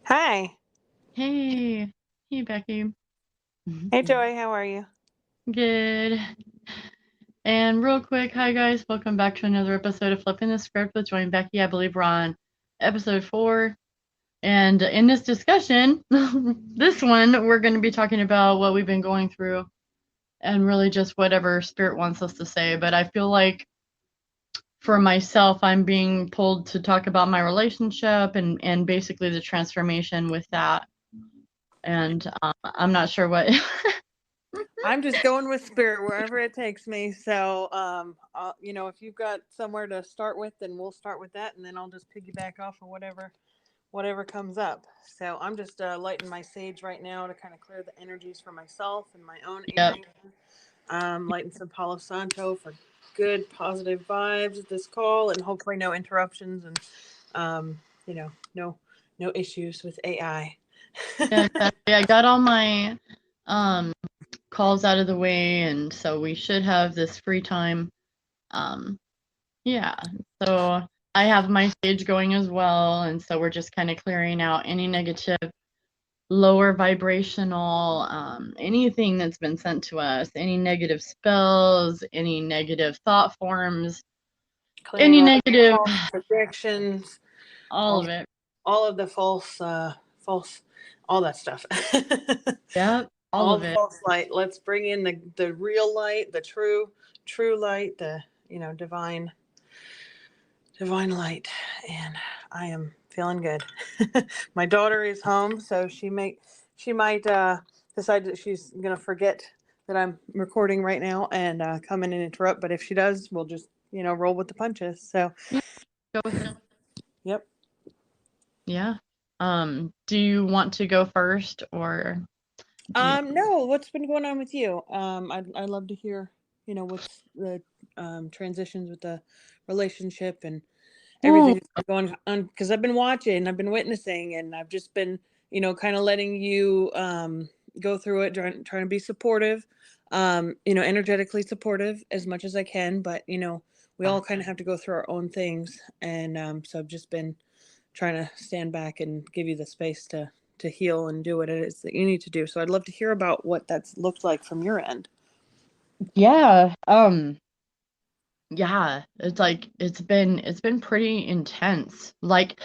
Hi. Hey, hey Becky. Hey, Joy. How are you? Good. And real quick, hi guys, welcome back to another episode of Flipping the Script with Joy and Becky. I believe we're on episode 4. And in this discussion, this one, we're going to be talking about what we've been going through and really just whatever spirit wants us to say. But I feel like for myself, I'm being pulled to talk about my relationship and basically the transformation with that. And I'm not sure what. I'm just going with spirit wherever it takes me. So, if you've got somewhere to start with, then we'll start with that, and then I'll just piggyback off of whatever comes up. So, I'm just lighting my sage right now to kind of clear the energies for myself and my own Yep. area. Lighting some Palo Santo for good positive vibes at this call, and hopefully no interruptions and no issues with AI. Yeah, exactly. I got all my um calls out of the way, and so we should have this free time. Um, yeah. So I have my stage going as well, and so we're just kind of clearing out any negative, lower vibrational, anything that's been sent to us, any negative spells, any negative thought forms, Clearing any all negative, false projections, all all of it. all of the false, all that stuff. Yep, all All of the it. false light. Let's bring in the real light, the true light, the divine light, and I am feeling good. My daughter is home, so she might decide that she's gonna forget that I'm recording right now and come in and interrupt. But if she does, we'll just roll with the punches. So, Yeah, go with it. yep. Yeah. Do you want to go first, or do you? No, what's been going on with you? I'd love to hear, what's the transitions with the relationship and Ooh, everything that's been going on. Because I've been watching, I've been witnessing, and I've just been, kind of letting you go through it, trying to be supportive, energetically supportive as much as I can. But we all kind of have to go through our own things, and so I've just been trying to stand back and give you the space to heal and do what it is that you need to do. So I'd love to hear about what that's looked like from your end. yeah. Yeah, it's like it's been pretty intense. Like,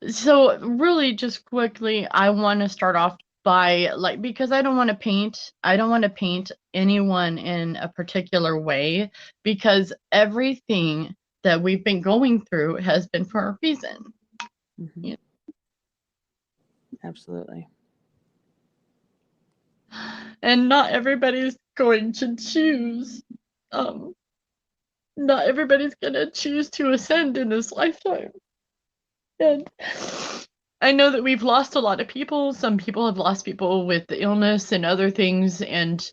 so really just quickly, I want to start off by, like, because I don't want to paint anyone in a particular way, because everything that we've been going through has been for a reason. Mm-hmm. You Absolutely. And not everybody's going to choose. Um, Not everybody's gonna choose to ascend in this lifetime. And I know that we've lost a lot of people. Some people have lost people with the illness and other things, and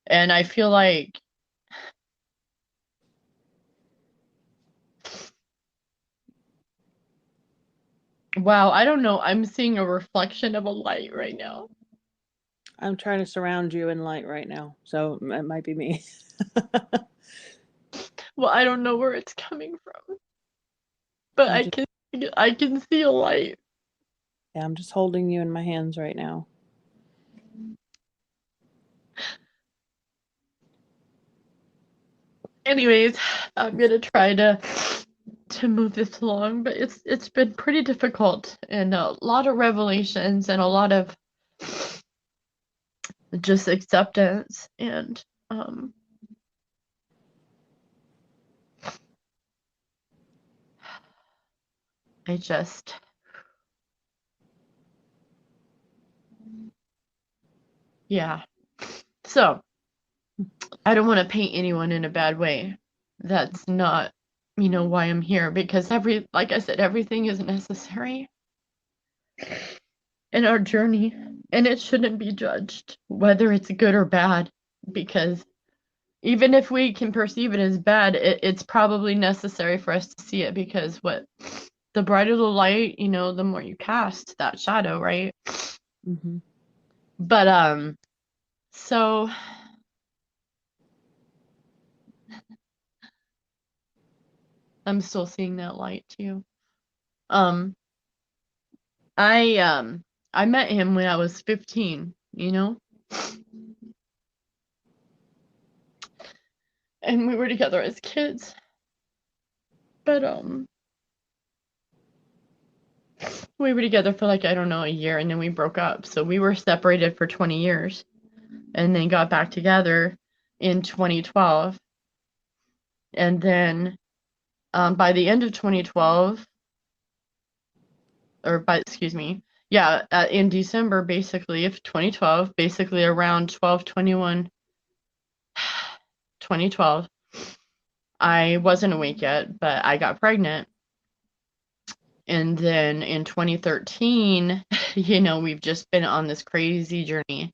I feel like, wow, I don't know, I'm seeing a reflection of a light right now. I'm trying to surround you in light right now, so it might be me. Well, I don't know where it's coming from, but I'm just I can see a light. yeah, I'm just holding you in my hands right now. Anyways, I'm gonna try to move this along, but it's been pretty difficult, and a lot of revelations and a lot of just acceptance, and um I just, yeah. So I don't want to paint anyone in a bad way. That's not, why I'm here, because like I said, everything is necessary in our journey, and it shouldn't be judged whether it's good or bad, because even if we can perceive it as bad, it's probably necessary for us to see it, because the brighter the light, the more you cast that shadow, right? Mm-hmm. But so I'm still seeing that light too. Um I met him when I was 15, you know? And we were together as kids. But we were together for like, I don't know, a year, and then we broke up. So we were separated for 20 years and then got back together in 2012. And then by the end of 2012, or by, excuse me, yeah, in December basically of 2012, basically around 12/21, 2012, I wasn't awake yet, but I got pregnant. And then in 2013, you know, we've just been on this crazy journey.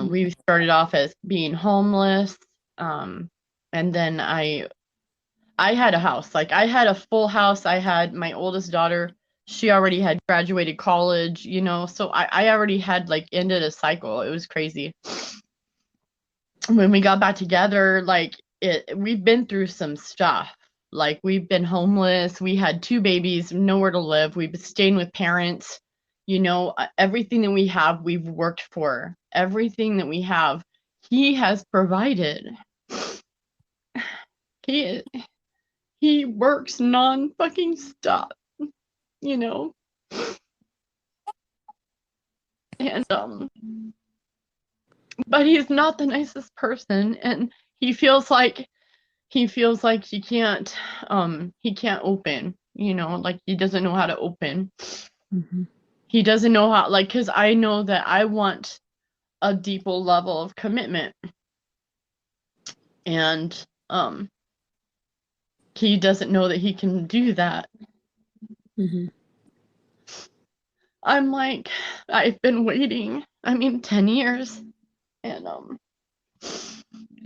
We started off as being homeless, and then I had a house. Like, I had a full house. I had my oldest daughter. She already had graduated college, you know, so I already had like ended a cycle. It was crazy. When we got back together, like, we've been through some stuff. Like, we've been homeless. We had 2 babies, nowhere to live. We've been staying with parents. You know, everything that we have, we've worked for. Everything that we have, he has provided. He works non-fucking stop, you know? And but he's not the nicest person, and he feels like he can't open, you know, like he doesn't know how to open. He doesn't know how, like, because I know that I want a deeper level of commitment, and he doesn't know that he can do that. I'm like, I've been waiting, 10 years,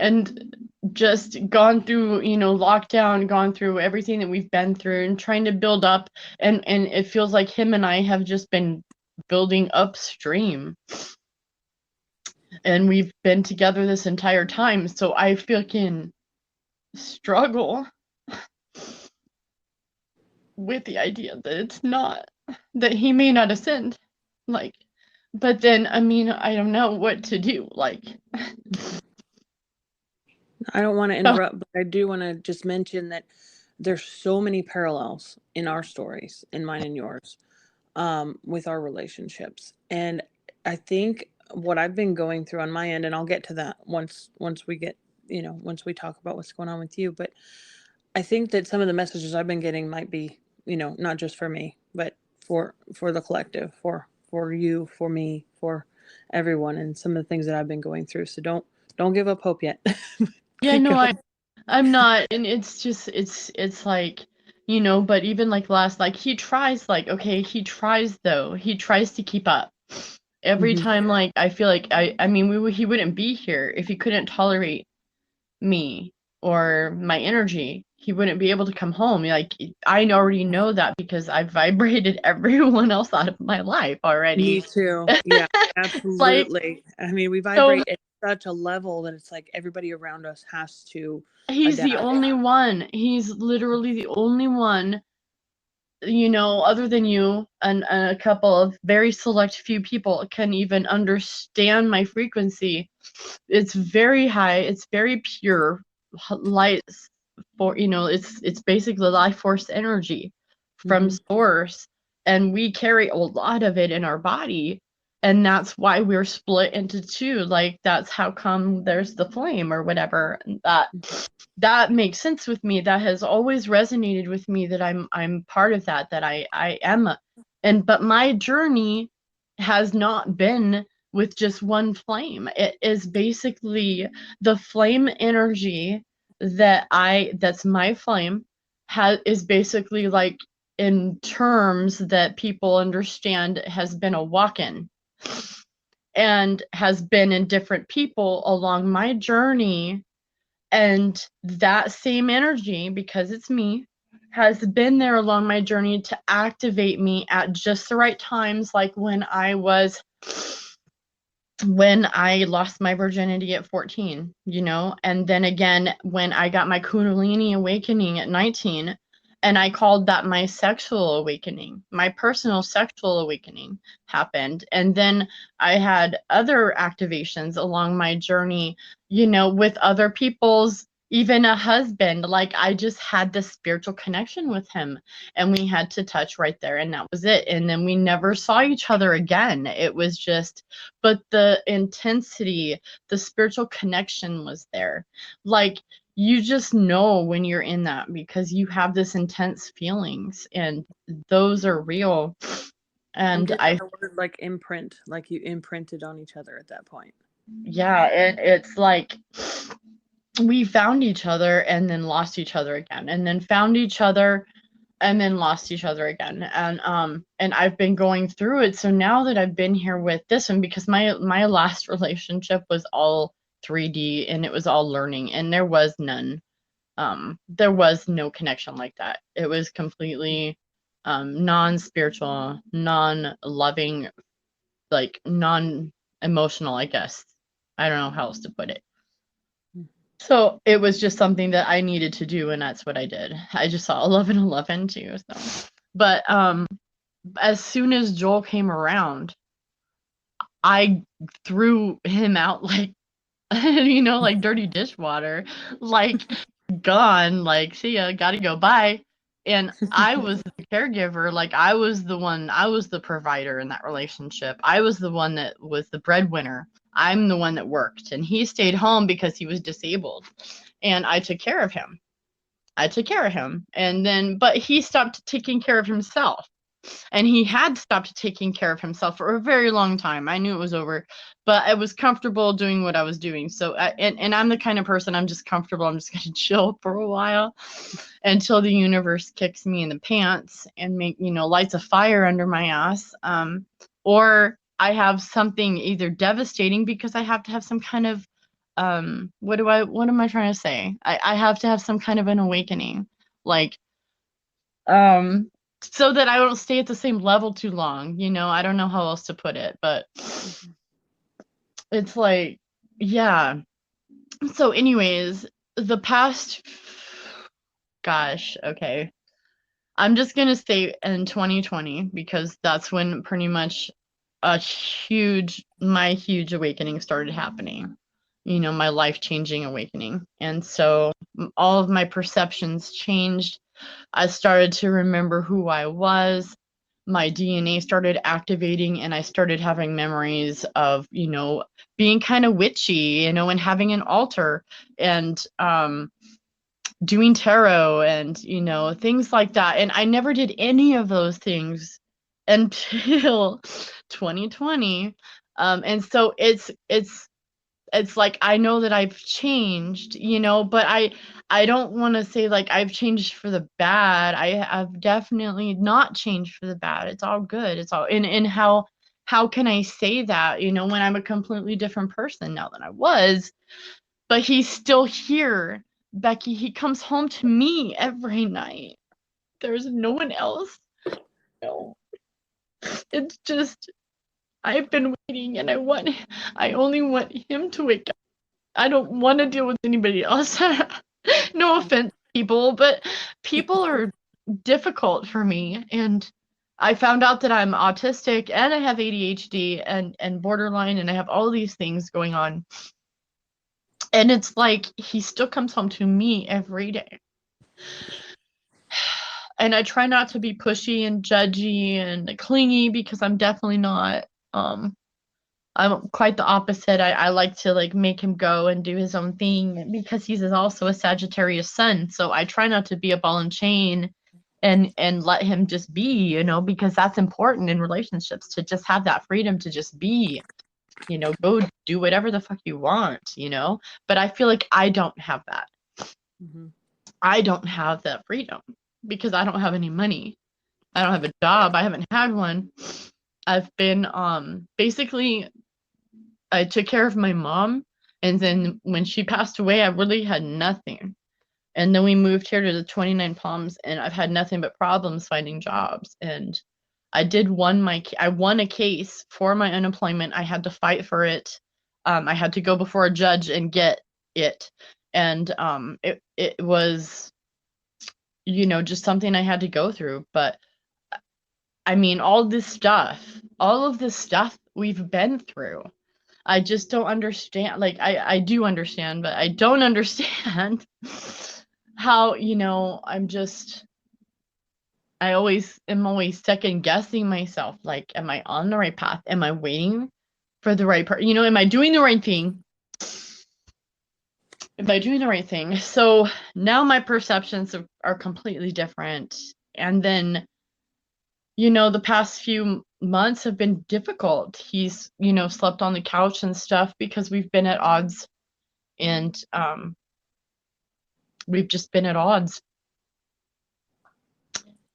and just gone through, you know, lockdown, gone through everything that we've been through and trying to build up, and it feels like him and I have just been building upstream, and we've been together this entire time, so I fucking struggle with the idea that it's not, that he may not ascend, like, but then I don't know what to do, like. I don't want to interrupt, but I do want to just mention that there's so many parallels in our stories, in mine and yours, with our relationships. And I think what I've been going through on my end, and I'll get to that once we get, you know, once we talk about what's going on with you. But I think that some of the messages I've been getting might be, you know, not just for me, but for the collective, for you, for me, for everyone, and some of the things that I've been going through. So don't give up hope yet. Yeah, no, I'm not, and it's just it's like, you know, but even like last, like, he tries, like, okay, he tries though. He tries to keep up. Every time, like, I feel like he wouldn't be here if he couldn't tolerate me or my energy. He wouldn't be able to come home. Like, I already know that because I've vibrated everyone else out of my life already. Me too. Yeah, Like, absolutely. I mean, we so vibrate at such a level that it's like everybody around us has to he's the adapt. only one. He's literally the only one, you know, other than you and a couple of very select few people can even understand my frequency. It's very high. It's very pure light, for, you know, it's basically life force energy from source, and we carry a lot of it in our body, and that's why we're split into 2. Like, that's how come there's the flame or whatever. And that makes sense with me. That has always resonated with me, that I'm part of that, that I am but my journey has not been with just one flame. It is basically the flame energy that's my flame, is basically, like, in terms that people understand, has been a walk-in, and has been in different people along my journey. And that same energy, because it's me, has been there along my journey to activate me at just the right times, like when I lost my virginity at 14, you know, and then again when I got my Kundalini awakening at 19, And I called that my sexual awakening. My personal sexual awakening happened. And then I had other activations along my journey, you know, with other people's, even a husband. Like I just had this spiritual connection with him, and we had to touch right there, and that was it. And then we never saw each other again. It was just, but the intensity, the spiritual connection was there. Like, you just know when you're in that, because you have this intense feelings, and those are real. I'm And getting the word like imprint, like you imprinted on each other at that point. yeah, and it's like we found each other and then lost each other again, and then found each other and then lost each other again. And I've been going through it. So now that I've been here with this one, because my last relationship was all 3D, and it was all learning, and there was no connection like that. It was completely non-spiritual, non-loving, like non-emotional, I guess. I don't know how else to put it. So it was just something that I needed to do, and that's what I did. I just saw 1111 too. So, but as soon as Joel came around, I threw him out like you know, like dirty dishwater, like gone, like see ya, gotta go, bye. And I was the caregiver, like I was the provider in that relationship. I was the one that was the breadwinner. I'm the one that worked, and he stayed home because he was disabled, and I took care of him. And then, but he stopped taking care of himself. And he had stopped taking care of himself for a very long time. I knew it was over, but I was comfortable doing what I was doing. So, and I'm the kind of person, I'm just comfortable. I'm just going to chill for a while until the universe kicks me in the pants and lights a fire under my ass. Or I have something either devastating, because I have to have some kind of, what am I trying to say? I have to have some kind of an awakening, like, so that I don't stay at the same level too long. I don't know how else to put it, but it's like, yeah. So anyways, the past, gosh, okay. I'm just going to say in 2020, because that's when pretty much my huge awakening started happening. My life-changing awakening. And so all of my perceptions changed. I started to remember who I was. My DNA started activating, and I started having memories of, being kind of witchy, and having an altar, and doing tarot, and, things like that. And I never did any of those things until 2020. And so it's like, I know that I've changed, but I don't want to say like I've changed for the bad. I've definitely not changed for the bad. It's all good. It's all in how can I say that, when I'm a completely different person now than I was, but he's still here. Becky, he comes home to me every night. There's no one else. No. It's just, I've been waiting, and I only want him to wake up. I don't want to deal with anybody else. No offense, people, but people are difficult for me. And I found out that I'm autistic, and I have ADHD and borderline, and I have all these things going on. And it's like, he still comes home to me every day. And I try not to be pushy and judgy and clingy, because I'm definitely not. I'm quite the opposite. I like to like make him go and do his own thing, because he's also a Sagittarius sun. So I try not to be a ball and chain and let him just be, because that's important in relationships, to just have that freedom to just be, go do whatever the fuck you want, But I feel like I don't have that. Mm-hmm. I don't have that freedom, because I don't have any money. I don't have a job. I haven't had one. I've been basically, I took care of my mom, and then when she passed away, I really had nothing. And then we moved here to the 29 Palms, and I've had nothing but problems finding jobs. And I won a case for my unemployment. I had to fight for it. I had to go before a judge and get it. And it was just something I had to go through. But I mean, all of this stuff we've been through. I just don't understand. Like, I do understand, but I don't understand how, I'm always second guessing myself. Like, am I on the right path? Am I waiting for the right person? Am I doing the right thing? Am I doing the right thing? So now my perceptions are completely different. And then, the past few months have been difficult. He's, slept on the couch and stuff because we've been at odds, and we've just been at odds.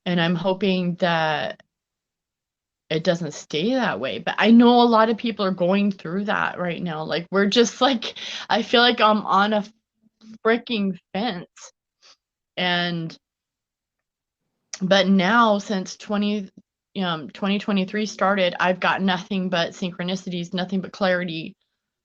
And I'm hoping that it doesn't stay that way. But I know a lot of people are going through that right now. Like, we're just like, I feel like I'm on a freaking fence. But now, since 2023 started, I've got nothing but synchronicities, nothing but clarity.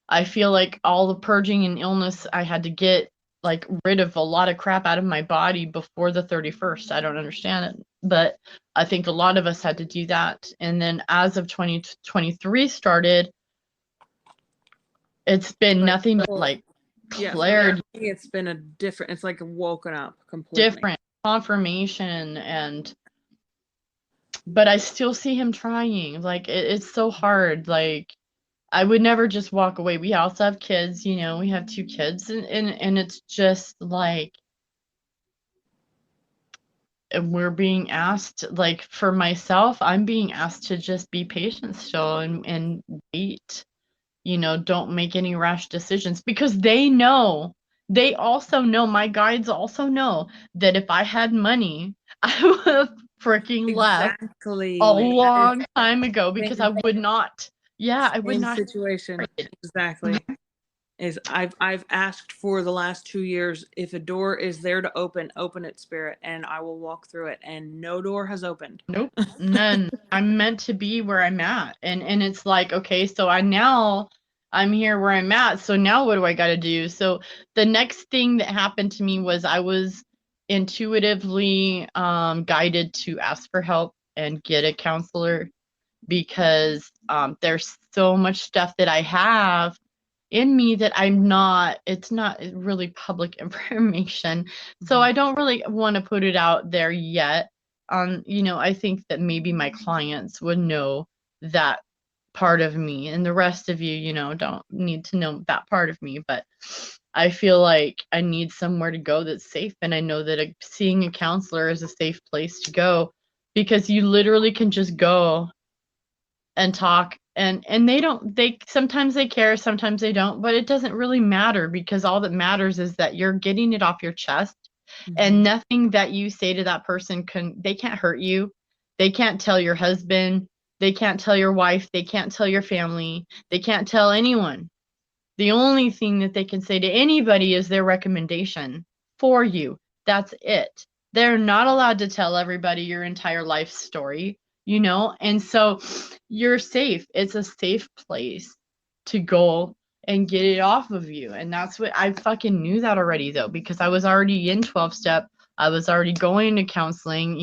I feel like all the purging and illness, I had to get like rid of a lot of crap out of my body before the 31st. I don't understand it, but I think a lot of us had to do that. And then as of 2023 started, it's been nothing but like clarity. It's been it's like woken up completely. Different confirmation, but I still see him trying. Like, it's so hard. Like, I would never just walk away. We also have kids, we have 2 kids, and it's just like, we're being asked, like, for myself, I'm being asked to just be patient still and wait. Don't make any rash decisions, because they also know, my guides also know that if I had money, I would have freaking left a long time ago, because I would not. Yeah, I would not. Situation. Exactly. Is I've asked for the last 2 years, if a door is there to open it, spirit, and I will walk through it, and no door has opened. Nope, none. I'm meant to be where I'm at, and it's like, okay, so I'm here where I'm at, so now what do I got to do? So the next thing that happened to me was I was intuitively guided to ask for help and get a counselor, because there's so much stuff that I have in me that it's not really public information. So I don't really want to put it out there yet. I think that maybe my clients would know that part of me, and the rest of you, don't need to know that part of me. But I feel like I need somewhere to go that's safe. And I know that seeing a counselor is a safe place to go, because you literally can just go and talk, and they sometimes they care, sometimes they don't, but it doesn't really matter, because all that matters is that you're getting it off your chest. And nothing that you say to that person they can't hurt you. They can't tell your husband, they can't tell your wife, they can't tell your family, they can't tell anyone. The only thing that they can say to anybody is their recommendation for you. That's it. They're not allowed to tell everybody your entire life story, and so you're safe. It's a safe place to go and get it off of you. And that's what I fucking knew that already, though, because I was already in 12-step. I was already going to counseling,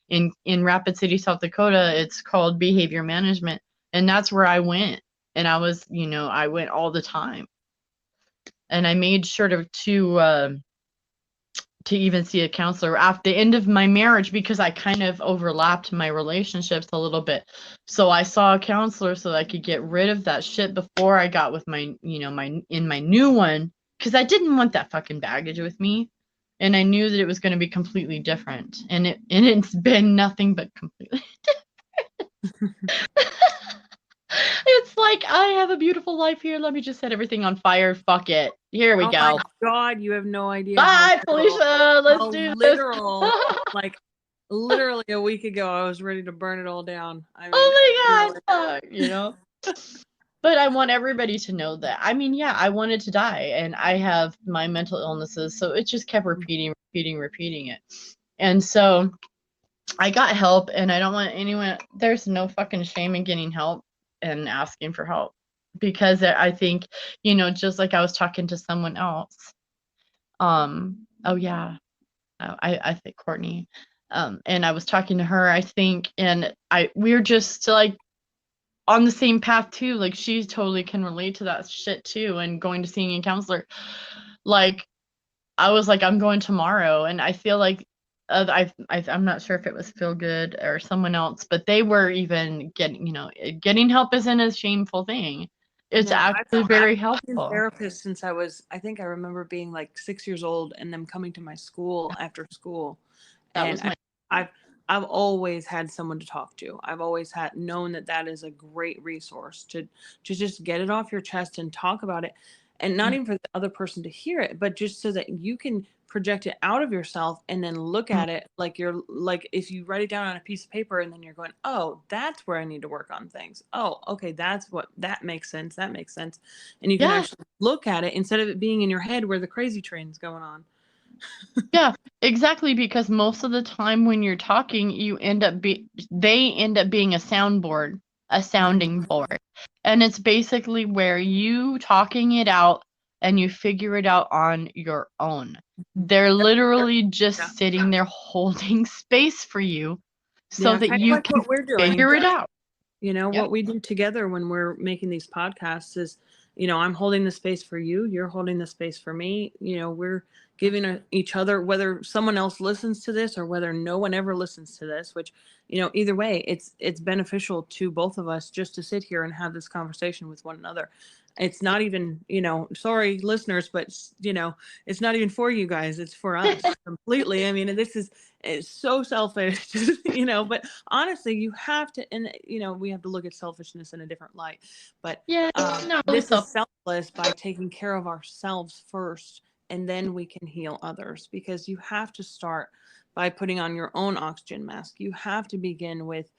in Rapid City, South Dakota. It's called behavior management. And that's where I went. And I was, I went all the time. And I made sure to even see a counselor after the end of my marriage, because I kind of overlapped my relationships a little bit. So I saw a counselor so that I could get rid of that shit before I got with my new one, because I didn't want that fucking baggage with me. And I knew that it was going to be completely different. And it's been nothing but completely different. It's like, I have a beautiful life here. Let me just set everything on fire. Fuck it. Here we go. Oh my God, you have no idea. Bye, Felicia. Let's do literal, this. Like, literally a week ago, I was ready to burn it all down. I mean, oh my God. But I want everybody to know that. I mean, yeah, I wanted to die, and I have my mental illnesses, so it just kept repeating it. And so I got help, and I don't want anyone, there's no fucking shame in getting help and asking for help, because I think, just like I was talking to someone else. Oh yeah. I think Courtney. And I was talking to her, I think, and we're just like on the same path too. Like she totally can relate to that shit too. And going to seeing a counselor, like I was like, I'm going tomorrow, and I feel like I'm not sure if it was Feel Good or someone else, but they were even getting help isn't a shameful thing. It's No, actually I've very been a helpful. therapist since I think I remember being like 6 years old and them coming to my school after school. That And was my I've, I've always had someone to talk to. I've always had known that that is a great resource to just get it off your chest and talk about it. And not even for the other person to hear it, but just so that you can project it out of yourself and then look at it like you're like if you write it down on a piece of paper and then you're going, oh, that's where I need to work on things. Oh, okay, that makes sense. That makes sense. And you can yeah. actually look at it instead of it being in your head where the crazy train's going on. Yeah, exactly. Because most of the time when you're talking, they end up being a soundboard, a sounding board. And it's basically where you talking it out and you figure it out on your own. They're literally Yeah. just sitting there holding space for you so Yeah, that kind of you like can what we're doing. figure it out. You know, Yep. what we do together when we're making these podcasts is, you know, I'm holding the space for you, you're holding the space for me. You know, we're giving each other, whether someone else listens to this or whether no one ever listens to this, which, you know, either way, it's beneficial to both of us just to sit here and have this conversation with one another. It's not even, you know, sorry listeners, but you know, it's not even for you guys, it's for us completely. I mean, this is it's so selfish, you know, but honestly, you have to, and you know, we have to look at selfishness in a different light. But Yeah, not really this is self. selfless by taking care of ourselves first, and then we can heal others. Because you have to start by putting on your own oxygen mask. You have to begin with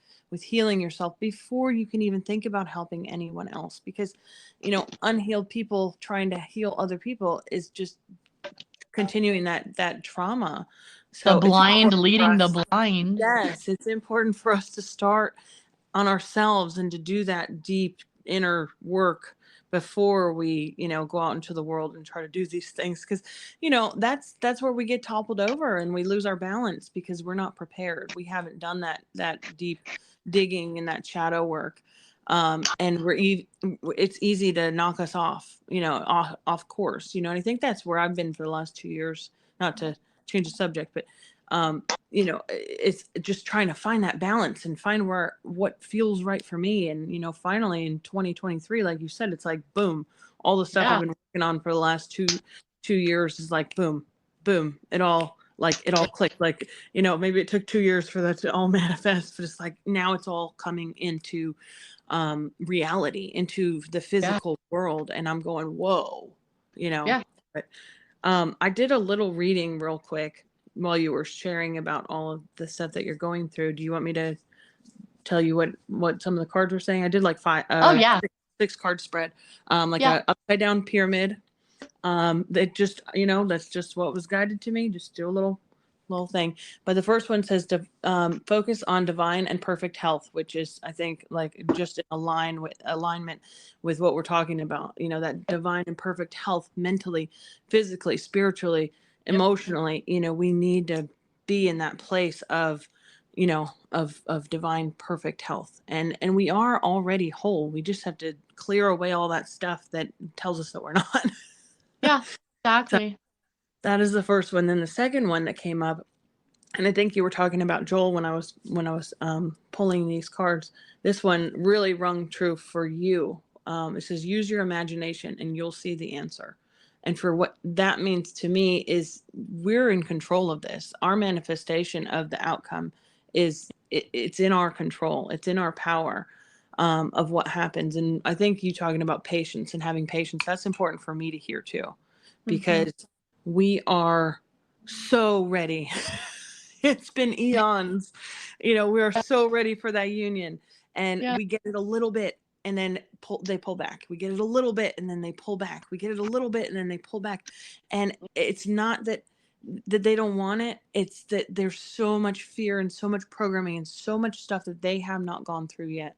healing yourself before you can even think about helping anyone else. Because, you know, unhealed people trying to heal other people is just continuing that trauma. The So it's blind important for leading the us. blind. Yes, it's important for us to start on ourselves and to do that deep inner work before we, you know, go out into the world and try to do these things. Because, you know, that's where we get toppled over and we lose our balance because we're not prepared. We haven't done that deep digging and that shadow work. And it's easy to knock us off, you know, off course, you know. And I think that's where I've been for the last 2 years. Not to change the subject, but you know, it's just trying to find that balance and find what feels right for me. And, you know, finally in 2023, like you said, it's like, boom, all the stuff I've Yeah. been working on for the last two years is like, boom, boom. It all clicked. Like, you know, maybe it took 2 years for that to all manifest, but it's like, now it's all coming into reality, into the Yeah. physical world. And I'm going, whoa, you know, Yeah. but I did a little reading real quick while you were sharing about all of the stuff that you're going through. Do you want me to tell you what some of the cards were saying? I did like Oh yeah. six card spread, like Yeah. a upside down pyramid. That just, you know, that's just what was guided to me. Just do a little thing. But the first one says to focus on divine and perfect health, which is, I think, like just in alignment with what we're talking about. You know, that divine and perfect health mentally, physically, spiritually, Yep. emotionally. You know, we need to be in that place of, you know, of divine perfect health, and we are already whole. We just have to clear away all that stuff that tells us that we're not. Yeah. So Exactly. that is the first one. Then the second one that came up, and I think you were talking about Joel when I was pulling these cards. This one really rung true for you. It says use your imagination and you'll see the answer. And for what that means to me is we're in control of this. Our manifestation of the outcome it's in our control. It's in our power of what happens. And I think you talking about patience and having patience, that's important for me to hear too, Hmm. because we are so ready. It's been eons. You know, we are so ready for that union, and Yeah. we get it a little bit and then they pull back. We get it a little bit and then they pull back. We get it a little bit and then they pull back. And it's not that they don't want it. It's that there's so much fear and so much programming and so much stuff that they have not gone through yet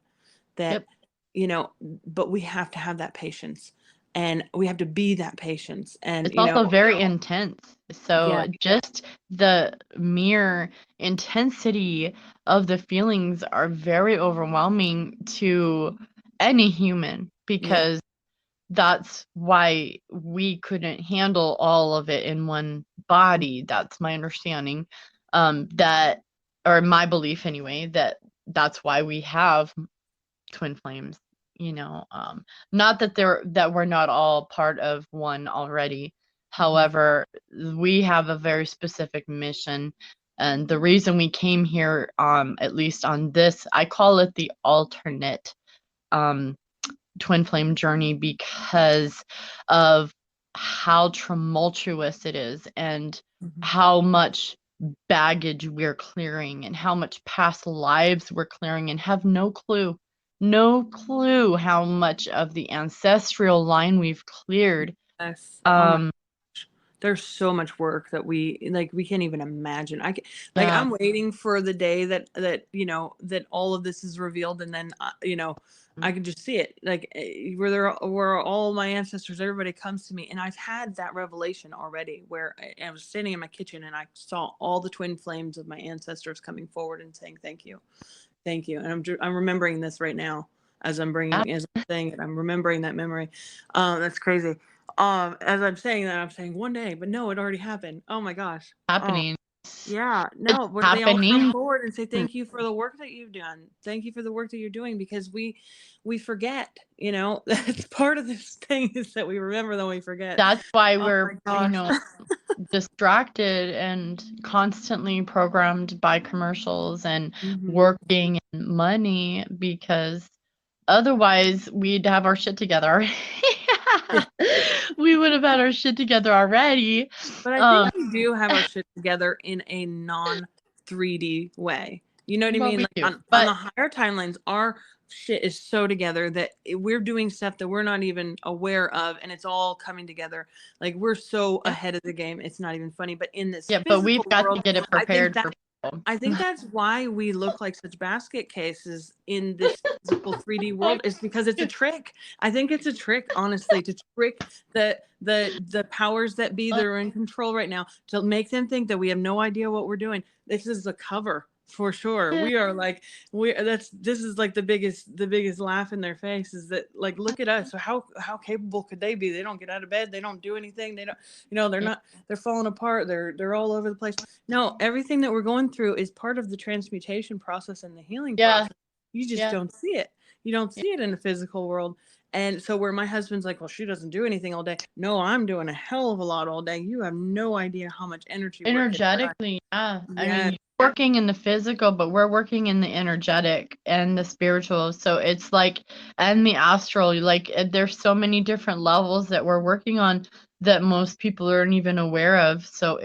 that, Yep. you know, but we have to have that patience. and we have to be that patience. And it's also very intense. So yeah, just the mere intensity of the feelings are very overwhelming to any human, because that's why we couldn't handle all of it in one body. That's my understanding. That, or my belief anyway, that's why we have twin flames, not that we're not all part of one already. However, we have a very specific mission, and the reason we came here, at least on this, I call it the alternate twin flame journey, because of how tumultuous it is, and how much baggage we're clearing, and how much past lives we're clearing, and have no clue how much of the ancestral line we've cleared. Yes. Oh my gosh. There's so much work that we can't even imagine. I'm waiting for the day that that all of this is revealed, and then I can just see it, where all my ancestors, everybody comes to me, and I've had that revelation already, where I was standing in my kitchen and I saw all the twin flames of my ancestors coming forward and saying thank you. Thank you. And I'm remembering this right now as I'm saying it. I'm remembering that memory. That's crazy. As I'm saying that, I'm saying one day, but no, it already happened. Oh my gosh. Happening. Yeah, It's no, but they all happening. come forward and say thank you for the work that you've done. Thank you for the work that you're doing, because we forget, that's part of this thing, is that we remember, then we forget. That's why Oh we're, my gosh. distracted and constantly programmed by commercials and Mhm. working and money, because otherwise we'd have our shit together. We would have had our shit together already. But I think we do have our shit together in a non 3D way. You know what I Well, mean? we Like do, on but the higher timelines, our shit is so together that we're doing stuff that we're not even aware of, and it's all coming together. Like, we're so ahead of the game. It's not even funny. But in this but we've physical got to world, get it I think prepared that for people. I think that's why we look like such basket cases in this physical 3D world, is because it's a trick. I think it's a trick, honestly, to trick the powers that be that are in control right now, to make them think that we have no idea what we're doing. This is a cover for sure. We are like this is like the biggest laugh in their face, is that, like, look at us. So how capable could they be? They don't get out of bed. They don't do anything. They don't, they're falling apart. They're all over the place. No, everything that we're going through is part of the transmutation process and the healing process. You just don't see it. You don't see it in the physical world. And so, where my husband's like, well, she doesn't do anything all day. No, I'm doing a hell of a lot all day. You have no idea how much energy work. Energetically, I mean, you're working in the physical, but we're working in the energetic and the spiritual. So it's like, and the astral, like, there's so many different levels that we're working on that most people aren't even aware of. So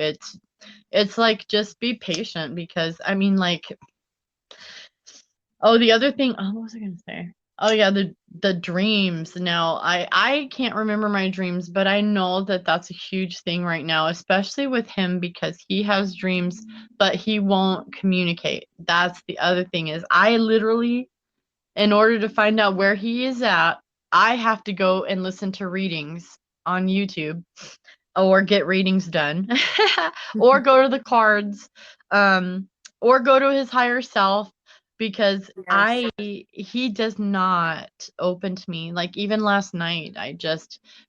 it's like, just be patient, because I mean, like, oh, the other thing, what was I gonna say? Oh yeah, the dreams. Now, I can't remember my dreams, but I know that that's a huge thing right now, especially with him, because he has dreams, but he won't communicate. That's the other thing, is I literally, in order to find out where he is at, I have to go and listen to readings on YouTube, or get readings done, or go to the cards, or go to his higher self, because he does not open to me. Like, even last night,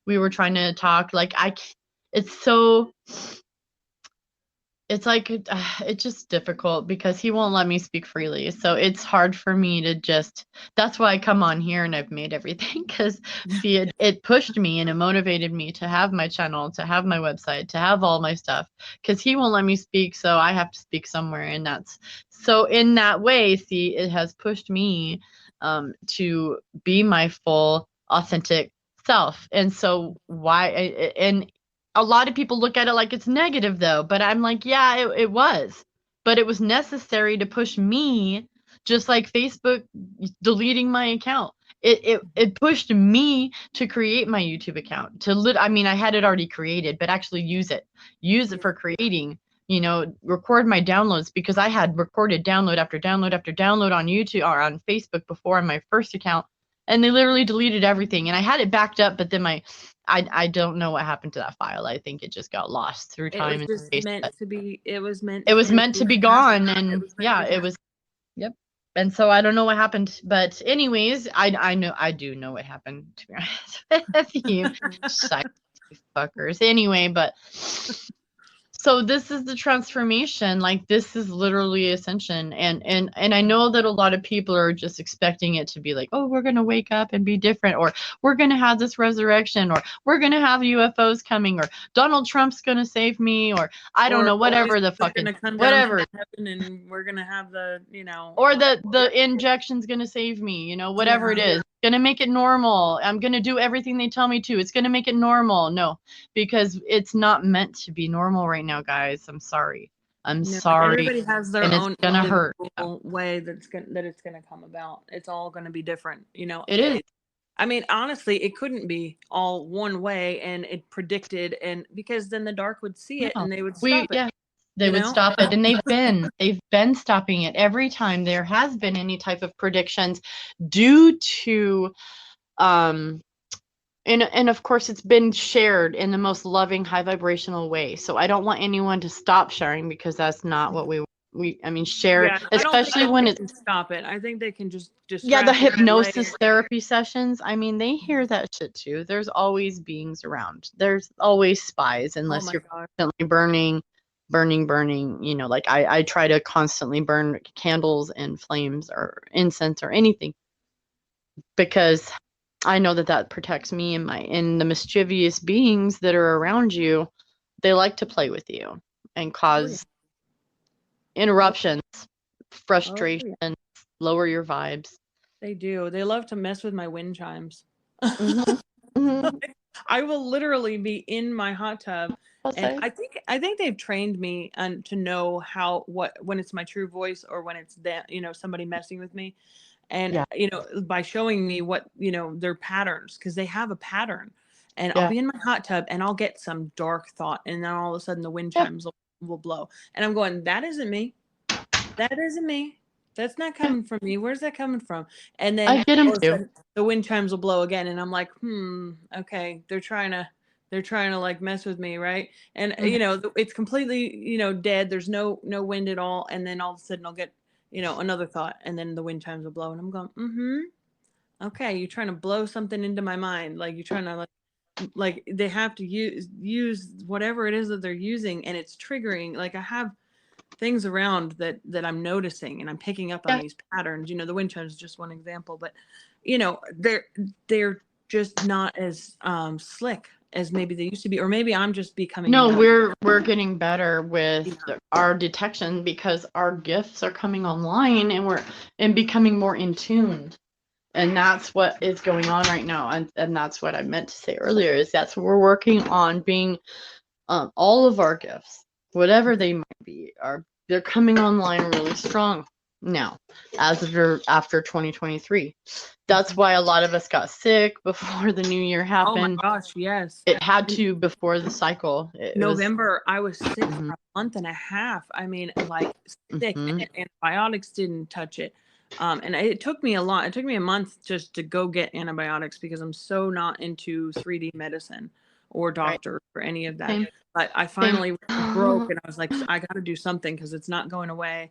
we were trying to talk, like, it's so, it's like, it's just difficult, because he won't let me speak freely. So it's hard for me to that's why I come on here and I've made everything, because see, it pushed me and it motivated me to have my channel, to have my website, to have all my stuff, because he won't let me speak. So I have to speak somewhere. And so in that way, see, it has pushed me to be my full authentic self. And so and a lot of people look at it like it's negative, though, but I'm like, yeah, it was, but it was necessary to push me, just like Facebook deleting my account. It pushed me to create my YouTube account, I mean, I had it already created, but actually use it for creating, record my downloads, because I had recorded download after download after download on YouTube or on Facebook before, on my first account, and they literally deleted everything. And I had it backed up, but then my I don't know what happened to that file. I think it just got lost through It was time and just space. meant to be. It was meant. It was meant to be gone, It and was meant to be it was. Yep. And so I don't know what happened, but anyways, I do know what happened, to be honest with you, psych fuckers. Anyway, but so this is the transformation. Like, this is literally ascension, and I know that a lot of people are just expecting it to be like, oh, we're gonna wake up and be different, or we're gonna have this resurrection, or we're gonna have UFOs coming, or Donald Trump's gonna save me, or I don't know, whatever the fucking whatever. And we're gonna have the, Or the injection's gonna save me, whatever it is. Gonna make it normal. I'm gonna do everything they tell me to. It's gonna make it normal. No, because it's not meant to be normal right now, guys. I'm sorry. I'm sorry. Everybody has their own it's gonna hurt. way that it's gonna come about. It's all gonna be different, It is. I mean, honestly, it couldn't be all one way and it predicted, and because then the dark would see it and they would stop it. Yeah. They would stop it, and they've been stopping it every time there has been any type of predictions due to and of course it's been shared in the most loving, high vibrational way. So I don't want anyone to stop sharing, because that's not what we share, especially when it's stop it. I think they can just the hypnosis therapy sessions. I mean, they hear that shit too. There's always beings around. There's always spies, unless you're constantly burning, like I try to constantly burn candles and flames or incense or anything, because I know that protects me and the mischievous beings that are around you. They like to play with you and cause interruptions, frustration, lower your vibes. They do. They love to mess with my wind chimes. Mm-hmm. I will literally be in my hot tub, and I think they've trained me to know when it's my true voice or when it's that, somebody messing with me, and by showing me what, their patterns, because they have a pattern, and I'll be in my hot tub and I'll get some dark thought, and then all of a sudden the wind chimes will blow, and I'm going, that isn't me. That isn't me. That's not coming from me. Where's that coming from? And then I get them too. The wind chimes will blow again, and I'm like, okay, they're trying to like mess with me, right? And it's completely dead. There's no wind at all, and then all of a sudden I'll get another thought, and then the wind chimes will blow, and I'm going, okay, you're trying to blow something into my mind, like you're trying to like they have to use whatever it is that they're using, and it's triggering. Like I have things around that I'm noticing, and I'm picking up on these patterns. The wind chimes is just one example, but they're just not as slick as maybe they used to be, or maybe I'm just becoming. No, we're getting better with our detection, because our gifts are coming online, and we're becoming more in tune. And that's what is going on right now, and that's what I meant to say earlier, is that's what we're working on, being all of our gifts, whatever they might be, they're coming online really strong now, after 2023. That's why a lot of us got sick before the new year happened. Oh my gosh, yes. It had to before the cycle. November, I was sick for a month and a half. I mean, like sick, and antibiotics didn't touch it. And it took me a month just to go get antibiotics, because I'm so not into 3D medicine or doctor or any of that. Same. But I finally broke, and I was like, I got to do something, because it's not going away.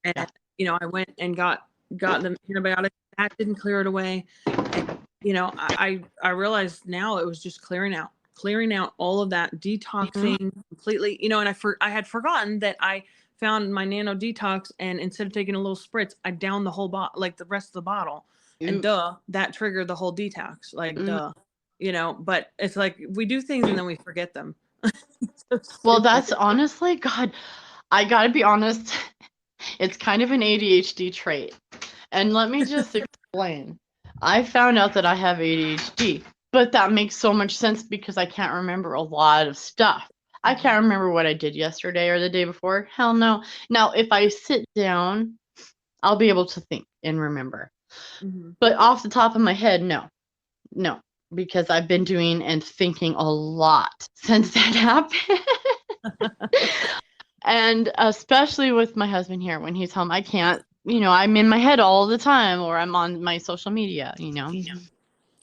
And I went and got the antibiotics. That didn't clear it away. And I realized now it was just clearing out all of that, detoxing completely. And I had forgotten that I found my nano detox, and instead of taking a little spritz, I downed the whole bottle, like the rest of the bottle. And that triggered the whole detox, like but it's like we do things and then we forget them. Well, that's honestly, God, I gotta be honest, it's kind of an ADHD trait. And let me just explain. I found out that I have ADHD, but that makes so much sense, because I can't remember a lot of stuff. I can't remember what I did yesterday or the day before. Hell no. Now, if I sit down, I'll be able to think and remember. But off the top of my head, no, because I've been doing and thinking a lot since that happened. And especially with my husband here, when he's home, I can't, I'm in my head all the time, or I'm on my social media,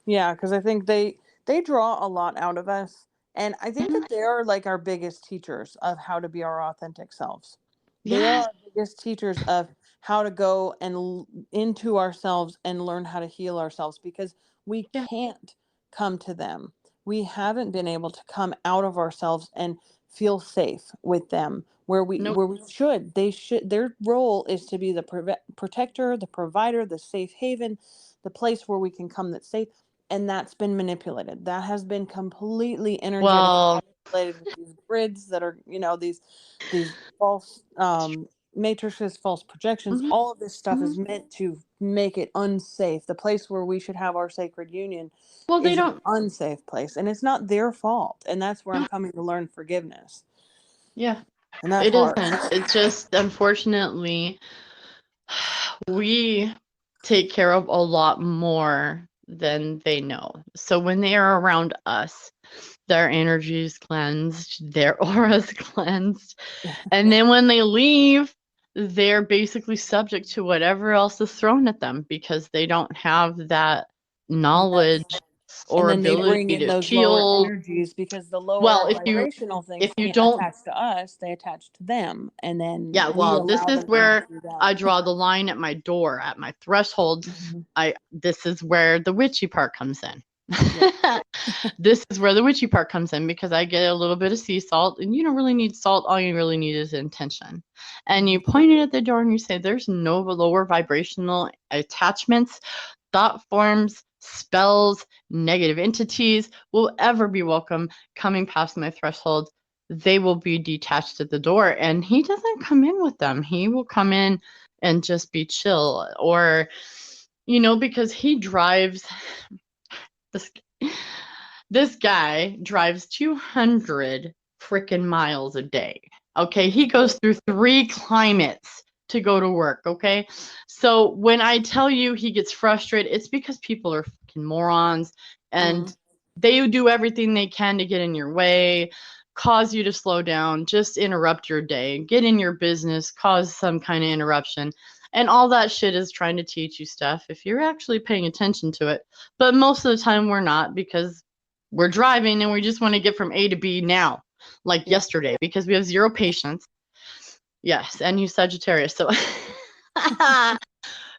Yeah, because I think they they draw a lot out of us. And I think Mhm. that they are like our biggest teachers of how to be our authentic selves. They are Yes. our biggest teachers of how to go and into ourselves and learn how to heal ourselves, because we Yeah. can't come to them. We haven't been able to come out of ourselves and feel safe with them where we Nope. should. They should, their role is to be the protector, the provider, the safe haven, the place where we can come that's safe. And that's been manipulated. That has been completely energetically Well, manipulated with these grids that are, these false matrices, false projections. mhm, All of this stuff mhm. is meant to make it unsafe. The place where we should have our sacred union Well, they is an don't. unsafe place, and it's not their fault. And that's where I'm No. coming to learn forgiveness, Yeah, and that's it hard. isn't. It's just unfortunately we take care of a lot more than they know. So when they are around us, their energy is cleansed, their aura is cleansed. And then when they leave, they're basically subject to whatever else is thrown at them because they don't have that Yes. knowledge And or then they bring ability in to those lower shield. energies, because the lower Well, vibrational if things you can't don't, attach to us, they attach to them, and then yeah, we well, this allow is them to move where through I that. draw the line at my door, at my threshold. Mhm. This is where the witchy part comes in. Yeah. This is where the witchy part comes in because I get a little bit of sea salt, and you don't really need salt. All you really need is intention. And you Mhm. point it at the door and you say, there's no lower vibrational attachments, thought forms, spells, negative entities will ever be welcome coming past my threshold. They will be detached at the door. And he doesn't come in with them. He will come in and just be chill, or, because he drives this this guy drives 200 freaking miles a day. Okay, he goes through 3 climates to go to work. Okay, so when I tell you he gets frustrated, it's because people are fucking morons and Mm. they do everything they can to get in your way, cause you to slow down, just interrupt your day, get in your business, cause some kind of interruption. And all that shit is trying to teach you stuff if you're actually paying attention to it. But most of the time we're not because we're driving and we just want to get from A to B now, like Yeah. yesterday, because we have zero patience. Yes, and you Sagittarius. So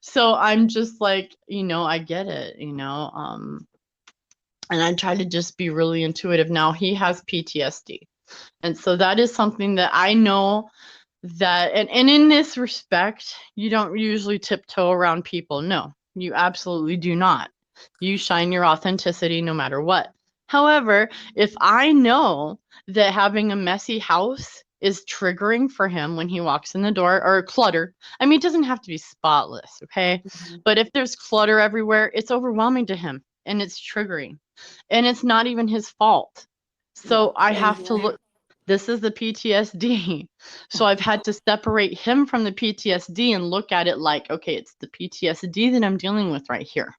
so I'm just like, I get it, and I try to just be really intuitive. Now he has PTSD. And so that is something that I know that, and in this respect, you don't usually tiptoe around people. No, you absolutely do not. You shine your authenticity no matter what. However, if I know that having a messy house is triggering for him when he walks in the door, or clutter, I mean, it doesn't have to be spotless, okay? Mhm. But if there's clutter everywhere, it's overwhelming to him and it's triggering. And it's not even his fault. Yeah. So I And have to look. This is the PTSD. So I've had to separate him from the PTSD and look at it like, okay, it's the PTSD that I'm dealing with right here,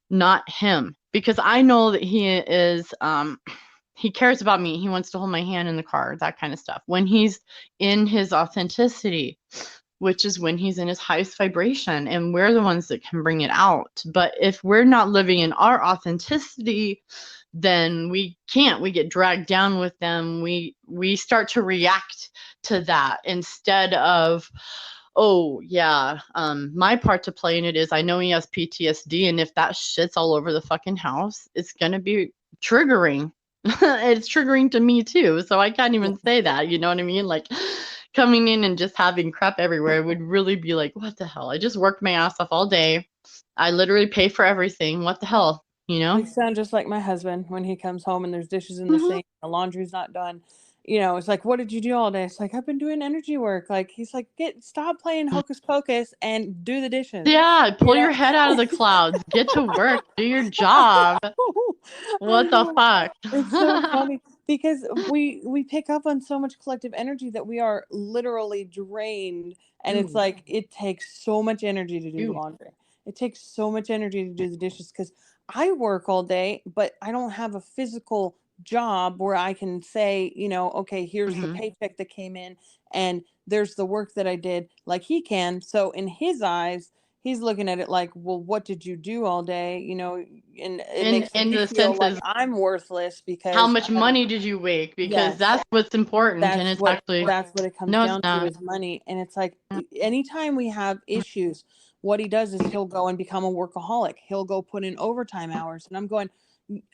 not him. Because I know that he cares about me. He wants to hold my hand in the car, that kind of stuff. When he's in his authenticity, which is when he's in his highest vibration, and we're the ones that can bring it out. But if we're not living in our authenticity, then we can't. We get dragged down with them. We start to react to that instead of, oh yeah, my part to play in it is I know he has PTSD, and if that shit's all over the fucking house, it's gonna be triggering. It's triggering to me too, so I can't yeah. even say that, you know what I mean? Like coming in and just having crap everywhere would really be like, what the hell? I just worked my ass off all day. I literally pay for everything. What the hell, you You know? sound just like my husband when he comes home and there's dishes in the Hmm. sink, the laundry's not done. It's like, what did you do all day? It's like, I've been doing energy work. Like, he's like, stop playing hocus pocus and do the dishes. Yeah, You pull know? your head out of the clouds. Get to work. Do your job. I What the know. fuck? It's so funny because we pick up on so much collective energy that we are literally drained, and it's Ooh, like it takes so much energy to do the ooh. laundry. It takes so much energy to do the dishes because I work all day, but I don't have a physical job where I can say, okay, here's the Hmm. paycheck that came in and there's the work that I did like he can. So in his eyes, he's looking at it like, well, what did you do all day? You know, and it in makes me the feel sense like is, I'm worthless how because I much haven't. money did you make? Because Yes, that's what's important, and it's actually, that's what it comes no, it's down to not. is money. And it's like anytime we have issues, what he does is he'll go and become a workaholic. He'll go put in overtime hours. And I'm going,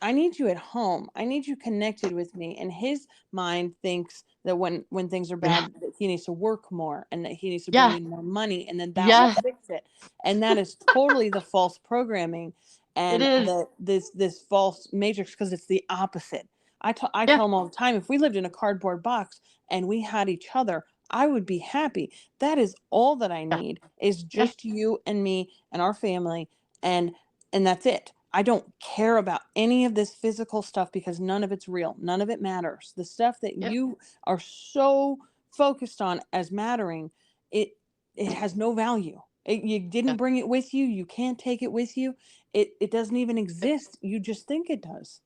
I need you at home. I need you connected with me. And his mind thinks that when things are Yeah, bad, that he needs to work more and that he needs to bring yeah, in more money, and then that will yes, fix it. And that is totally the false programming it and is. this false matrix, because it's the opposite. I Yeah, tell them all the time, if we lived in a cardboard box and we had each other, I would be happy. That is all that I yeah, need, is yeah, just you and me and our family, and that's it. I don't care about any of this physical stuff because none of it's real. None of it matters. The stuff that yep, you are so focused on as mattering, it it has no value. You yeah, didn't bring it with you. You can't take it with you. It doesn't even yep, exist. You just think it does.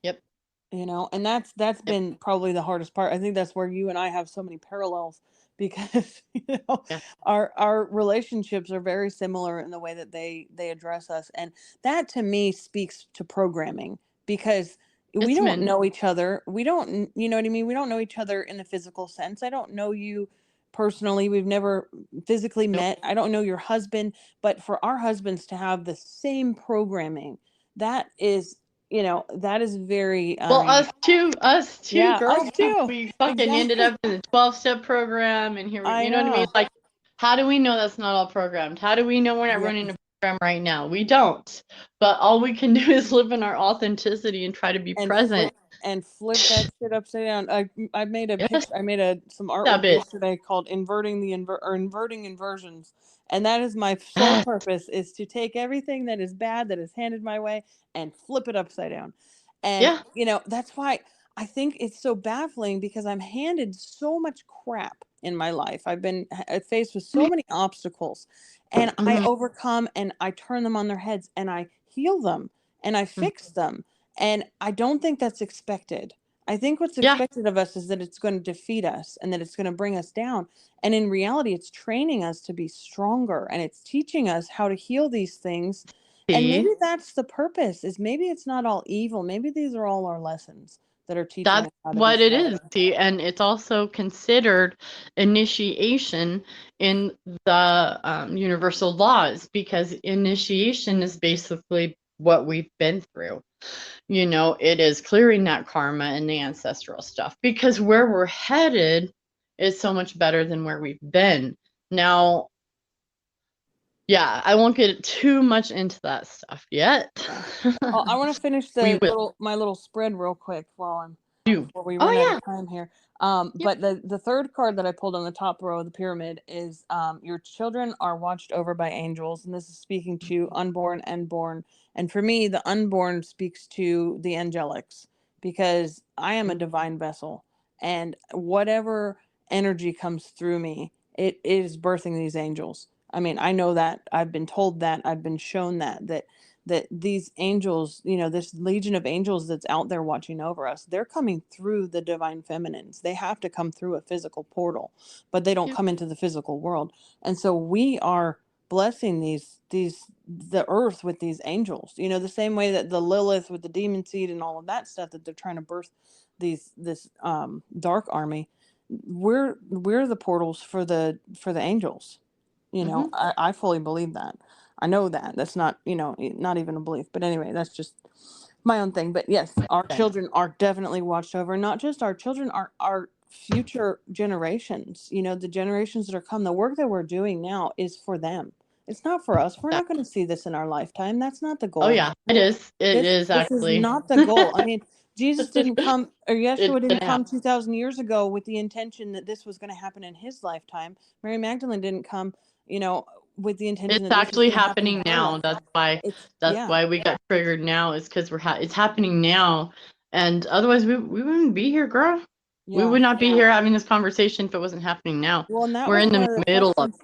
yep, You know, and that's yep, been probably the hardest part. I think that's where you and I have so many parallels because yeah, our relationships are very similar in the way that they address us. And that to me speaks to programming, because we it's don't men. know each other. We don't, you know what I mean? We don't know each other in the physical sense. I don't know you personally. We've never physically Nope. met. I don't know your husband, but for our husbands to have the same programming, that is, that is very, Well, us two yeah, us girl group, too. we fucking ended Exactly. up in the 12-step program, and here we, I you know what I mean? know. Like, how do we know that's not all programmed? How do we know we're not Yeah. running a program right now? We don't. But all we can do is live in our authenticity and try to be and present. flip that shit upside down. I made a Yes, picture. I made some that artwork bit. yesterday called inverting the or inverting inversions, and that is my sole purpose, is to take everything that is bad that is handed my way and flip it upside down. And Yeah. that's why I think it's so baffling, because I'm handed so much crap in my life. I've been faced with so many obstacles, and I Mm-hmm. overcome and I turn them on their heads and I heal them and I fix them. And I don't think that's expected. I think what's Yeah. expected of us is that it's going to defeat us and that it's going to bring us down. And in reality, it's training us to be stronger, and it's teaching us how to heal these things. And maybe See, that's the purpose, is maybe it's not all evil. Maybe these are all our lessons that are teaching that's us how to be what it is. stronger. See, and it's also considered initiation in the universal laws, because initiation is basically what we've been through. It is clearing that karma and the ancestral stuff, because where we're headed is so much better than where we've been. Now, yeah, I won't get too much into that stuff yet. Yeah. Well, I want to finish We the will my little spread real quick while I'm do. before we Oh run out yeah. of time here. Yep. But the third card that I pulled on the top row of the pyramid is, your children are watched over by angels, and this is speaking to unborn and born. And for me, the unborn speaks to the angelics, because I am a divine vessel, and whatever energy comes through me, it is birthing these angels. I mean, I know that. I've been told that. I've been shown that these angels, this legion of angels that's out there watching over us, they're coming through the divine feminines. They have to come through a physical portal, but they don't Yep. come into the physical world. And so we are blessing the earth with these angels, the same way that the Lilith with the demon seed and all of that stuff, that they're trying to birth this dark army. We're the portals for the angels. Mm-hmm. I fully believe that. I know that. That's not, not even a belief. But anyway, that's just my own thing. But yes, our Okay. children are definitely watched over. Not just our children, our future generations, the generations that are come. The work that we're doing now is for them. It's not for us. We're Yeah. not going to see this in our lifetime. That's not the Oh goal. yeah, it is. It is This is actually. not the goal. I mean, Jesus didn't come, or It's Yeshua didn't gonna happen. come 2,000 years ago with the intention that this was going to happen in his lifetime. Mary Magdalene didn't come, you know, with the intention It's that this was actually going to happen in happening her now. lifetime. It's, That's yeah, why we got triggered now, is because it's happening now, and otherwise we wouldn't be here, girl. We yeah. would not be here having this conversation if it wasn't happening now. Well, and that We're was in one the of the middle of questions.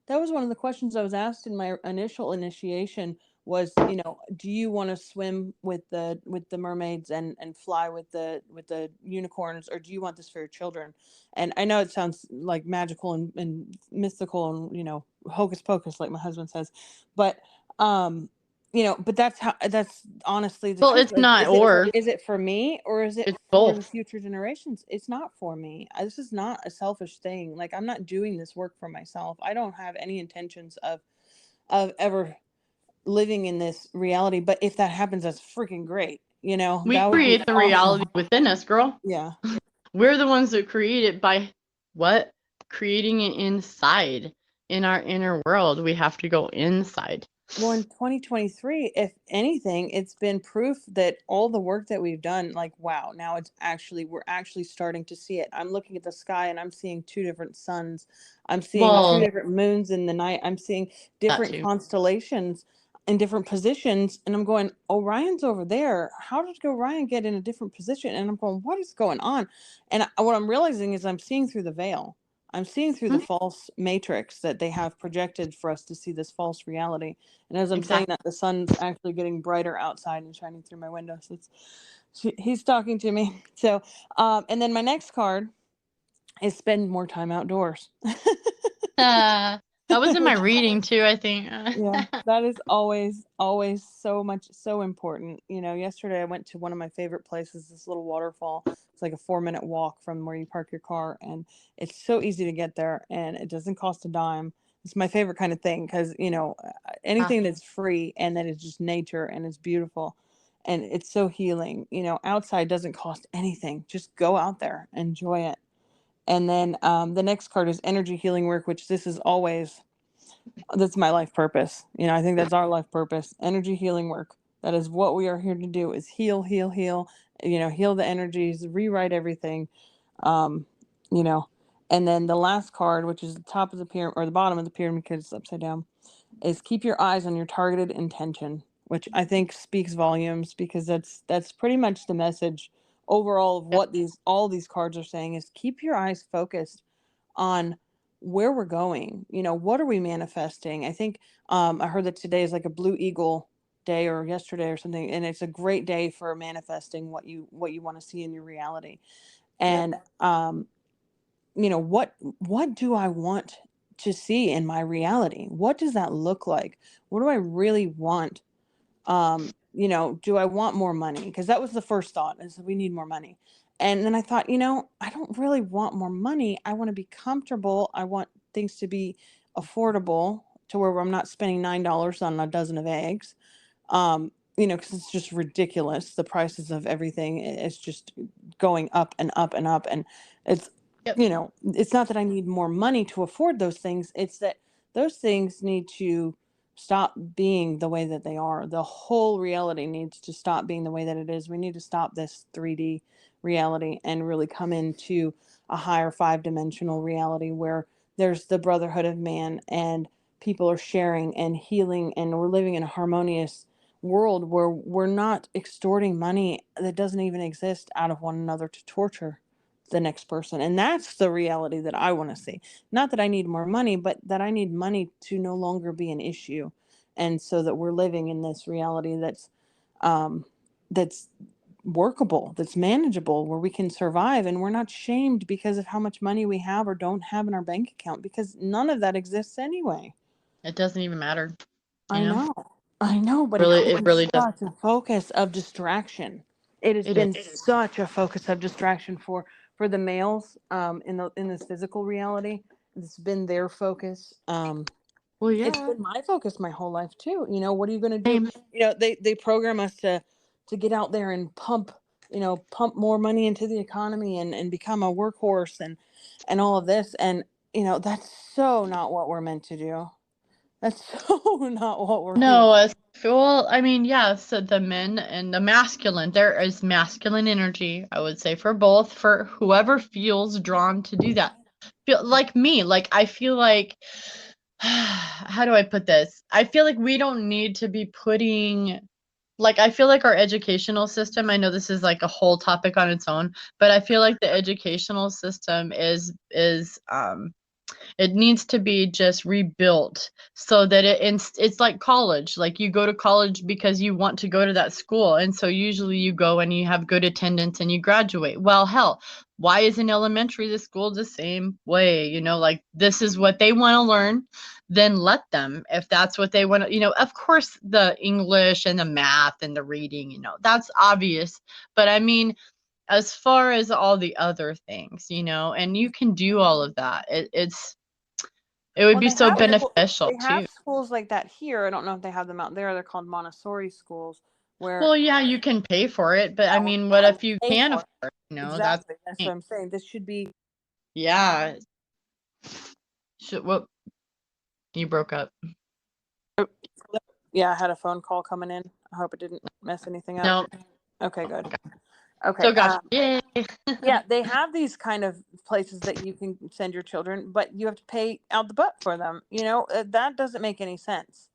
That was one of the questions I was asked in my initial initiation. was, do you want to swim with the mermaids and fly with the unicorns, or do you want this for your children? And I know it sounds like magical and mystical and, hocus pocus, like my husband says, but but that's honestly the Well, truth. it's Like, not or, is it for me, or is it it's for the both. future generations? It's not for me. This is not a selfish thing. Like, I'm not doing this work for myself. I don't have any intentions of ever living in this reality. But if that happens, that's freaking great. We That would be create the reality awesome. within us, girl. Yeah. We're the ones that create it by what? Creating it inside, in our inner world. We have to go inside. Well, in 2023, if anything, it's been proof that all the work that we've done, like, wow, now we're actually starting to see it. I'm looking at the sky and I'm seeing two different suns. I'm seeing two Well, different moons in the night. I'm seeing that different too. constellations in different positions. And I'm going, Orion's over there. How did Orion get in a different position? And I'm going, what is going on? And what I'm realizing is I'm seeing through the veil. I'm seeing through the Mhm. false matrix that they have projected for us to see this false reality. And as I'm saying Exactly. that, the sun's actually getting brighter outside and shining through my window. So he's talking to me. So, and then my next card is spend more time outdoors. That was in my reading too, I think. Yeah, that is always so important. Yesterday I went to one of my favorite places, this little waterfall. It's like a 4-minute walk from where you park your car, and it's so easy to get there, and it doesn't cost a dime. It's my favorite kind of thing because, anything that's free and that is just nature and it's beautiful and it's so healing. Outside doesn't cost anything. Just go out there, enjoy it. And then the next card is energy healing work, which this is always that's my life purpose. I think that's our life purpose. Energy healing work. That is what we are here to do, is heal, heal, heal, heal the energies, rewrite everything. Um, you know, and then the last card, which is the top of the pyramid or the bottom of the pyramid because it's upside down, is keep your eyes on your targeted intention, which I think speaks volumes because that's pretty much the message overall of what all these cards are saying, is keep your eyes focused on where we're going. What are we manifesting? I think I heard that today is like a Blue Eagle day, or yesterday or something, and it's a great day for manifesting what you want to see in your reality. Yep. And what do I want to see in my reality? What does that look like? What do I really want? Do I want more money? Because that was the first thought, is we need more money. And then I thought, I don't really want more money. I want to be comfortable. I want things to be affordable to where I'm not spending $9 on a dozen of eggs. Because it's just ridiculous. The prices of everything, it's just going up and up and up. And it's, Yep. it's not that I need more money to afford those things. It's that those things need to stop being the way that they are. The whole reality needs to stop being the way that it is. We need to stop this 3D reality and really come into a higher 5-dimensional reality where there's the brotherhood of man and people are sharing and healing, and we're living in a harmonious world where we're not extorting money that doesn't even exist out of one another to torture the next person. And that's the reality that I want to see. Not that I need more money, but that I need money to no longer be an issue. And so that we're living in this reality that's workable, that's manageable, where we can survive and we're not shamed because of how much money we have or don't have in our bank account, because none of that exists anyway. It doesn't even matter, you I know? know. I know, but Really, it's it been really does. such a focus of distraction. It has It is. been such a focus of distraction for the males in this physical reality. It's been their focus. Well, It's yeah. been my focus my whole life too. What are you going to do? Same. They program us to get out there and pump more money into the economy and become a workhorse and all of this. And that's so not what we're meant to do. That's so not what we're here. No, well, I mean, yeah, so the men and the masculine, there is masculine energy, I would say, for both, for whoever feels drawn to do that. Feel like me, like I feel like, how do I put this? I feel like we don't need to be putting, like, I feel like our educational system, I know this is like a whole topic on its own, but I feel like the educational system is It needs to be just rebuilt so that it's like college. Like you go to college because you want to go to that school. And so usually you go and you have good attendance and you graduate. Well, hell, why isn't elementary the school the same way? You know, like this is what they want to learn, then let them. If that's what they want to, you know, of course the English and the math and the reading, you know, that's obvious. But I mean, as far as all the other things, you know, and you can do all of that. It would Well, be so beneficial they too. have schools like that here. I don't know if they have them out there. They're called Montessori schools, where Well, yeah, you can pay for it, but I well, mean, you what have if to you pay can't for it. afford, you know, that's Exactly. That's the what thing. I'm saying. This should be. Yeah. What you broke up. Yeah, I had a phone call coming in. I hope it didn't mess anything up. No. Okay, good. Okay. So gotcha. Yay. Yeah, they have these kind of places that you can send your children, but you have to pay out the butt for them. That doesn't make any sense.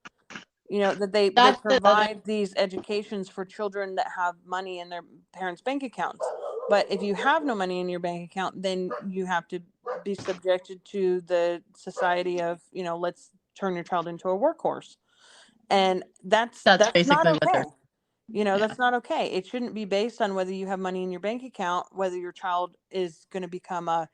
That they That's the other. provide these educations for children that have money in their parents' bank accounts. But if you have no money in your bank account, then you have to be subjected to the society of, let's turn your child into a workhorse. And That's that's not basically what okay. they're. Yeah. That's not okay. It shouldn't be based on whether you have money in your bank account, whether your child is going to become a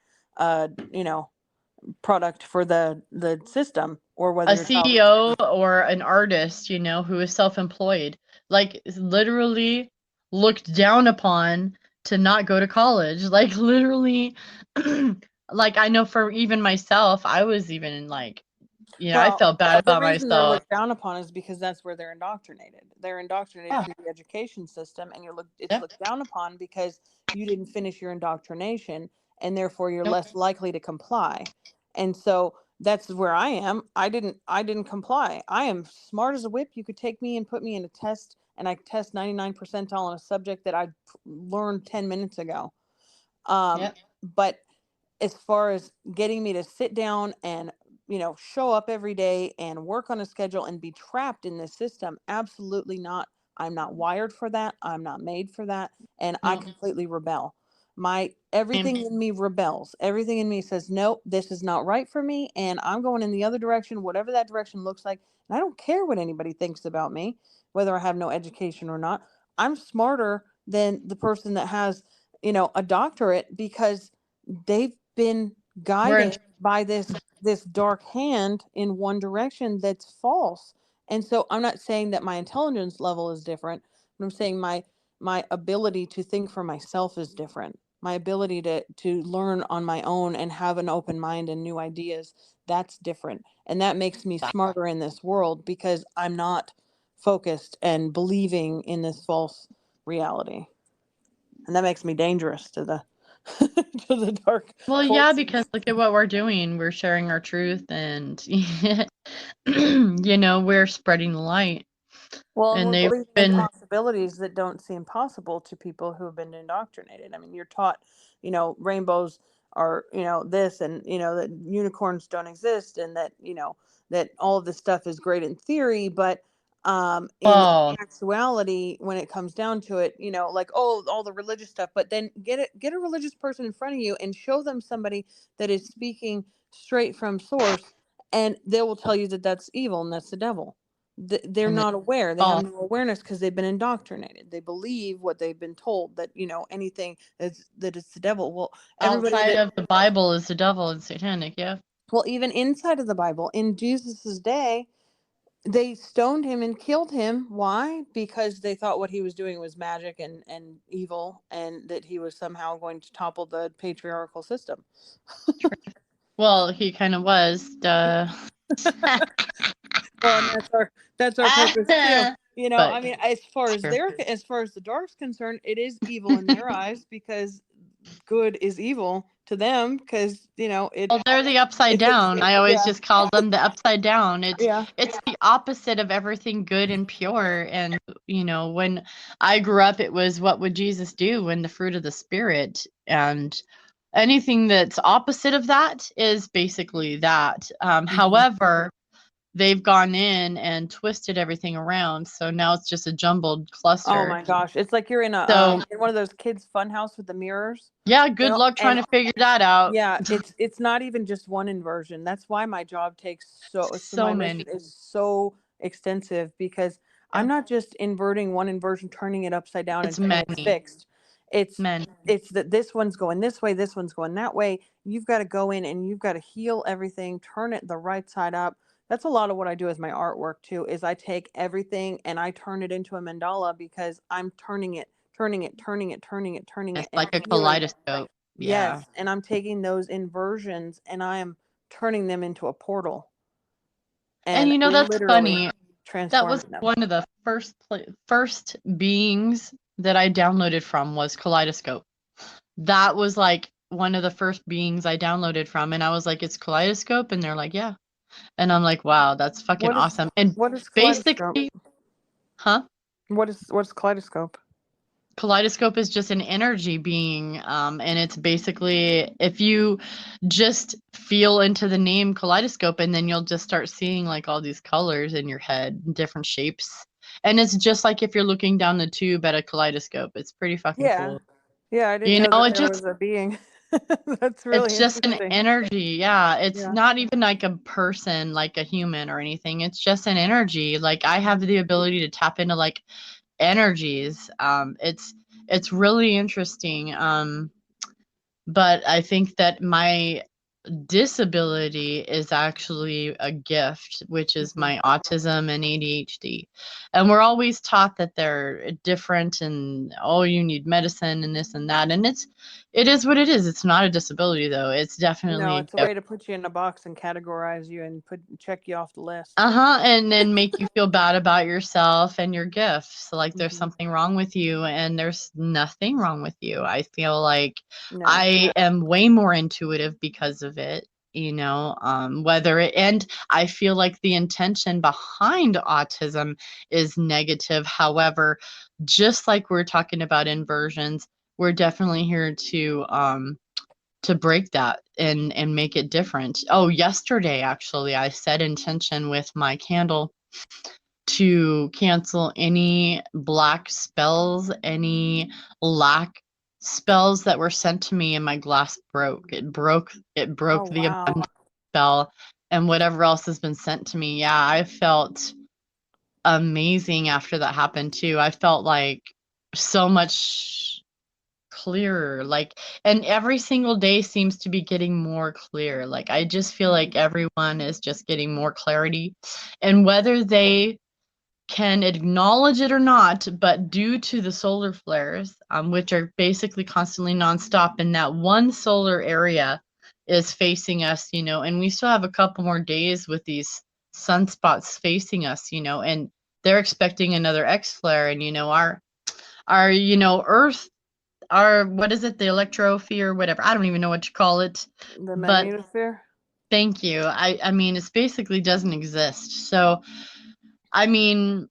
product for the system, or whether A your child. CEO or an artist, you know, who is self-employed, like is literally looked down upon to not go to college. Like literally, like I know for even myself, I was even like, you know, I Well, felt bad the about reason they're myself. looked down upon is because that's where they're indoctrinated. They're indoctrinated Yeah. through the education system, and it's Yep. looked down upon because you didn't finish your indoctrination, and therefore you're Nope. less likely to comply. And so that's where I am. I didn't comply. I am smart as a whip. You could take me and put me in a test, and I test 99 percentile on a subject that I learned 10 minutes ago. Yep. But as far as getting me to sit down and show up every day and work on a schedule and be trapped in this system, absolutely not. I'm not wired for that. I'm not made for that. And I No. completely rebel. My Same. everything in me rebels. Everything in me says nope, this is not right for me, and I'm going in the other direction, whatever that direction looks like. And I don't care what anybody thinks about me, whether I have no education or not. I'm smarter than the person that has a doctorate, because they've been We're in. guided by this dark hand in one direction that's false. And so I'm not saying that my intelligence level is different, but I'm saying my ability to think for myself is different. My ability to learn on my own and have an open mind and new ideas, that's different. And that makes me smarter in this world, because I'm not focused and believing in this false reality. And that makes me dangerous to the to the dark Well, yeah, because forces. look at what we're doing. We're sharing our truth, and you know, we're spreading the light. Well, and And we're they've believing in been. possibilities that don't seem possible to people who have been indoctrinated. I mean, you're taught, rainbows are, this, and, that unicorns don't exist, and that, that all of this stuff is great in theory, but in Well, actuality, when it comes down to it, like, oh, all the religious stuff, but then get a religious person in front of you and show them somebody that is speaking straight from source, and they will tell you that that's evil and that's the devil. They're and they not aware. They have fall no awareness because they've been indoctrinated. They believe what they've been told, that anything that it's the devil. Well, everybody outside that of the Bible is the devil and satanic. Yeah. well, even inside of the Bible, in Jesus's day, they stoned him and killed him. Why? Because they thought what he was doing was magic and evil, and that he was somehow going to topple the patriarchal system. Well, he kind of was. Duh. Well, and that's our purpose too. I But mean, as far it's as true. as far as the dark's concerned, it is evil in their eyes, because good is evil to them, because Well, they're the upside down. I always yeah, just call them the upside down. yeah. It's the opposite of everything good and pure. And you know, when I grew up, it was what would Jesus do? And the fruit of the spirit. And anything that's opposite of that is basically that. Mhm. However, they've gone in and twisted everything around. So now it's just a jumbled Oh cluster. my gosh, it's like you're in a So in one of those kids' fun house with the mirrors. yeah, good luck trying And to figure that out. yeah, it's not even just one inversion. That's why my job takes so So my many. mission is so extensive, because I'm Yeah. not just inverting one inversion, turning it upside down and It's saying it's many. fixed. It's Many. it's that this one's going this way, this one's going that way. You've got to go in and you've got to heal everything, turn it the right side up. That's a lot of what I do as my artwork too, is I take everything and I turn it into a mandala, because I'm turning it, turning it, turning it, turning it, turning It's it, and like a healing. kaleidoscope. Yeah. Yes, and I'm taking those inversions and I am turning them into a portal And and that's literally funny. That was transforming them. one of the first beings that I downloaded from was Kaleidoscope. That was like one of the first beings I downloaded from, and I was like, "It's Kaleidoscope," and they're like, "Yeah," and I'm like, "Wow, that's fucking What is awesome." And what is kaleidoscope? basically, huh? What is kaleidoscope? Kaleidoscope is just an energy being, and it's basically if you just feel into the name kaleidoscope, and then you'll just start seeing like all these colors in your head, different shapes, and it's just like if you're looking down the tube at a kaleidoscope. It's pretty fucking Yeah. cool. Yeah, I didn't know that It there just was a being. That's it's really just an interesting. energy. Yeah, it's Yeah. not even like a person, like a human or anything. It's just an energy. Like I have the ability to tap into like energies. It's really interesting. But I think that my disability is actually a gift, which is Mhm. my autism and ADHD. And we're always taught that they're different and oh, you need medicine and this and that. And it is what it is. It's not a disability though. It's No, definitely it's a a gift. way to put you in a box and categorize you and check you off the list. Uh-huh. And then make you feel bad about yourself and your gifts. Like there's Hmm. something wrong with you, and there's nothing wrong with you. I feel like No. I am way more intuitive because of it, whether it, and I feel like the intention behind autism is negative. However, just like we're talking about inversions, we're definitely here to break that and make it different. Oh, yesterday actually I set intention with my candle to cancel any black spells, any lack spells that were sent to me, and my glass broke. It broke Oh the wow. abundance spell and whatever else has been sent to me. Yeah, I felt amazing after that happened too. I felt like so much clearer, like, and every single day seems to be getting more clear. Like I just feel like everyone is just getting more clarity, and whether they can acknowledge it or not, but due to the solar flares, which are basically constantly nonstop, and that one solar area is facing us, and we still have a couple more days with these sunspots facing us, and they're expecting another X flare, and our Earth, our, what is it, the electrophere, whatever, I don't even know what you call it, The but magnetosphere? thank you. I mean, it's basically doesn't exist. So I mean,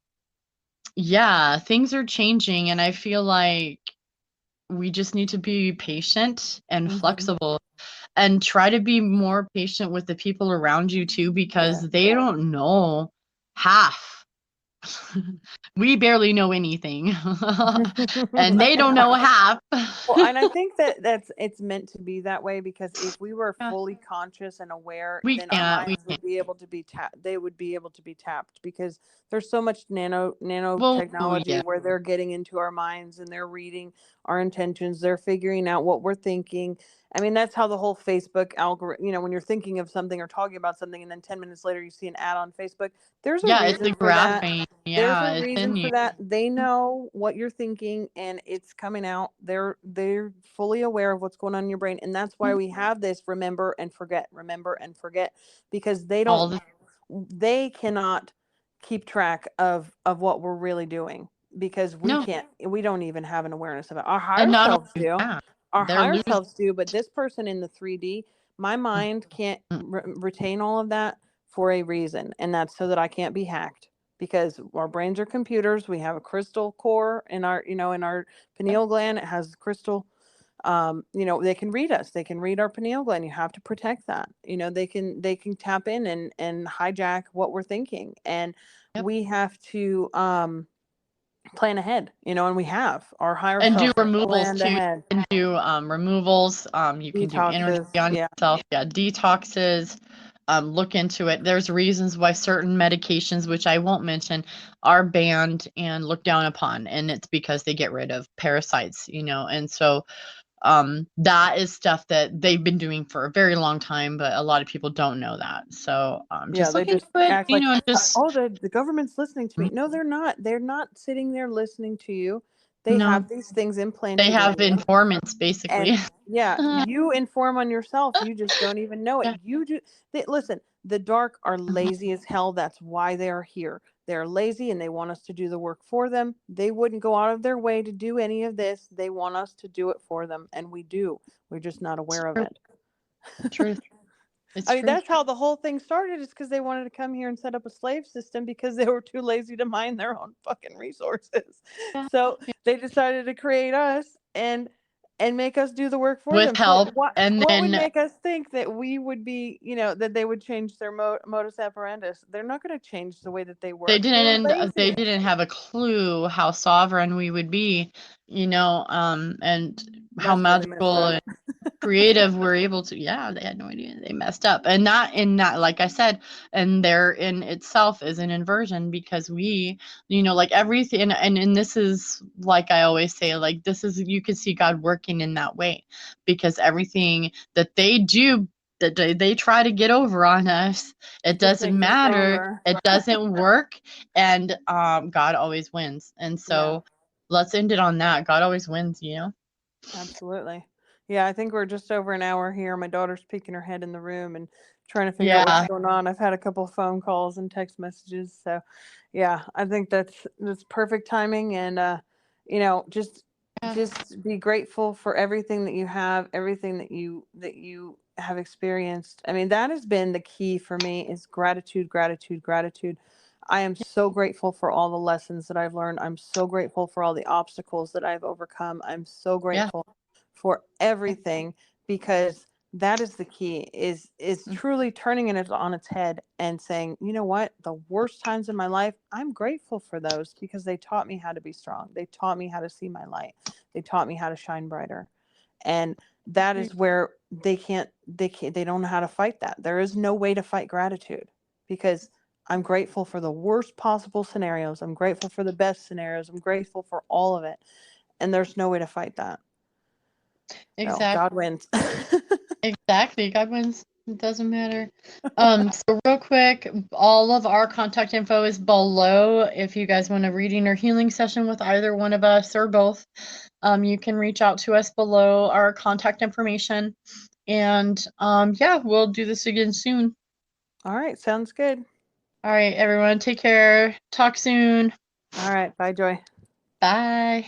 yeah, things are changing, and I feel like we just need to be patient and Hmm. flexible and try to be more patient with the people around you too, because Yeah. they don't know half. We barely know anything, and they don't know half. Well, and I think that it's meant to be that way, because if we were Yeah, fully conscious and aware, we then our can't. We minds can't. would be able to be tapped. They would be able to be tapped, because there's so much Well, nanotechnology yeah, where they're getting into our minds and they're reading our intentions. They're figuring out what we're thinking. I mean, that's how the whole Facebook algorithm, when you're thinking of something or talking about something, and then 10 minutes later you see an ad on Facebook, there's a yeah. It's the reason for that. graphene. There's Yeah, a it's reason in for you. that. They know what you're thinking and it's coming out. They're fully aware of what's going on in your brain. And that's why we have this remember and forget, because All the they cannot keep track of what we're really doing, because no, we don't even have an awareness of it. Our and higher not selves only do. that, Our they're higher losing. selves do, but this person in the 3D, my mind can't retain all of that for a reason, and that's so that I can't be hacked, because our brains are computers. We have a crystal core in our pineal gland. It has crystal You know, they can read us. They can read our pineal gland. You have to protect that. You know, they can tap in and hijack what we're thinking. And Yep. we have to plan ahead, you know, and we have our higher And do self removals planned too. You ahead. can do removals. You can do energy Detoxes, on yeah. yourself. Yeah, detoxes. Look into it. There's reasons why certain medications, which I won't mention, are banned and looked down upon, and it's because they get rid of parasites, you know. And so that is stuff that they've been doing for a very long time, but a lot of people don't know that. So Yeah, just they look into just it, act you like, know, and just oh, the government's listening to me. No, they're not. They're not sitting there listening to you. They no, have these things they implanted in have you. informants basically. And yeah, you inform on yourself. You just don't even know it. Yeah. You do. Listen, the dark are lazy as hell. That's why they are here. They're lazy and they want us to do the work for them. They wouldn't go out of their way to do any of this. They want us to do it for them. And we do. We're just not aware of it. Truth. It's I mean, truth. that's how the whole thing started, is because they wanted to come here and set up a slave system because they were too lazy to mine their own fucking resources. Yeah. So Yeah. they decided to create us and make us do the work for With them. So help, and what would then make us think that we would be, you know, that they would change their modus operandi? They're not going to change the way that they they work. They're didn't they lazy. didn't have a clue how sovereign we would be, you know, and how That's where they messed magical up. and creative we're able to. Yeah, they had no idea they messed up, and that like I said, and there in itself is an inversion, because we, you know, like everything, and this is, like I always say, like, this is, you can see God working in that way, because everything that they do, that they try to get over on us, it Just doesn't makes us matter, stronger. it doesn't work, and God always wins. And Yeah. so let's end it on that. God always wins, you know. Absolutely. Yeah, I think we're just over an hour here. My daughter's peeking her head in the room and trying to figure out what's Yeah. going on. I've had a couple of phone calls and text messages. So, yeah, I think that's perfect timing. And you know, Yeah. just be grateful for everything that you have, everything that you have experienced. I mean, that has been the key for me, is gratitude, gratitude, gratitude. I am so grateful for all the lessons that I've learned. I'm so grateful for all the obstacles that I've overcome. I'm so Yeah. grateful for everything, because that is the key, is truly turning it on its head and saying, you know what, the worst times in my life, I'm grateful for those, because they taught me how to be strong. They taught me how to see my light. They taught me how to shine brighter. And that is where they don't know how to fight that. There is no way to fight gratitude, because I'm grateful for the worst possible scenarios. I'm grateful for the best scenarios. I'm grateful for all of it. And there's no way to fight that. So Exactly. God wins. Exactly. God wins. It doesn't matter. So real quick, all of our contact info is below. If you guys want a reading or healing session with either one of us or both, you can reach out to us below our contact information. And yeah, we'll do this again soon. All right. Sounds good. All right, everyone, take care. Talk soon. All right. Bye, Joy. Bye.